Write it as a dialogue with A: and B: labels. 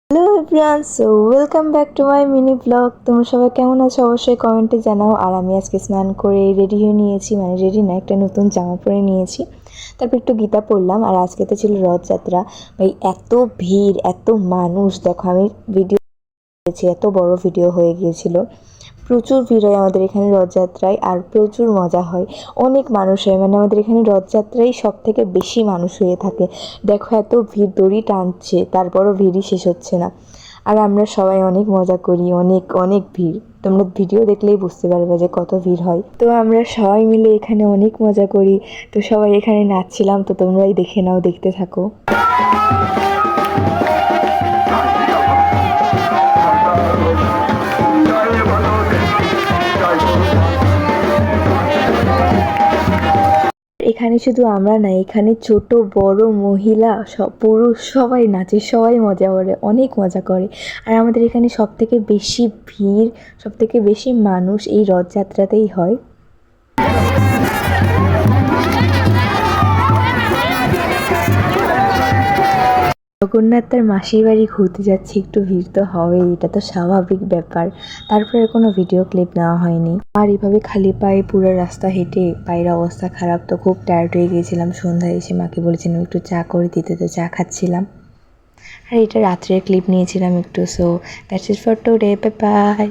A: Hello everyone, so welcome back to my mini blog. তোমরা সবাই কেমন আছো অবশ্যই কমেন্টে জানাও। আর আমি আজকে স্নান করে রেডি হয়ে নিয়েছি, মানে রেডি না, একটা নতুন জামা পরে নিয়েছি। তারপর একটু গীতা পড়লাম। আর আজকে তো ছিল রথযাত্রা। ভাই এত ভিড়, এত মানুষ, দেখো আমি ভিডিও করেছি, এত বড় ভিডিও হয়ে গিয়েছিল। প্রচুর ভিড় হয় আমাদের এখানে রথযাত্রায়, আর প্রচুর মজা হয়, অনেক মানুষ হয়। মানে আমাদের এখানে রথযাত্রায় সব থেকে বেশি মানুষ হয়ে থাকে। দেখো এত ভিড়, দড়ি টানছে, তারপরও ভিড়ই শেষ হচ্ছে না। আর আমরা সবাই অনেক মজা করি, অনেক অনেক ভিড়। তোমরা ভিডিও দেখলেই বুঝতে পারবে যে কত ভিড় হয়। তো আমরা সবাই মিলে এখানে অনেক মজা করি। তো সবাই এখানে নাচছিলাম, তো তোমরাই দেখে নাও, দেখতে থাকো। এখানে শুধু আমরা না, এখানে ছোট বড় মহিলা সব পুরুষ সবাই নাচে, সবাই মজা করে, অনেক মজা করে। আর আমাদের এখানে সব থেকে বেশি ভিড়, সব থেকে বেশি মানুষ এই রথযাত্রাতেই হয়। জগন্নাথ তার মাসির বাড়ি ঘুরতে যাচ্ছে, একটু ভিড় তো হবেই, এটা তো স্বাভাবিক ব্যাপার। তারপরে কোনো ভিডিও ক্লিপ নেওয়া হয়নি। আর এভাবে খালি পায়ে পুরো রাস্তা হেঁটে পায়ের অবস্থা খারাপ, তো খুব টায়ার্ড হয়ে গিয়েছিলাম। সন্ধ্যায় এসে মাকে বলেছিলাম একটু চা করে দিতে, তো চা খাচ্ছিলাম। আর এটা রাত্রের ক্লিপ নিয়েছিলাম একটু। So that's it for today, bye bye.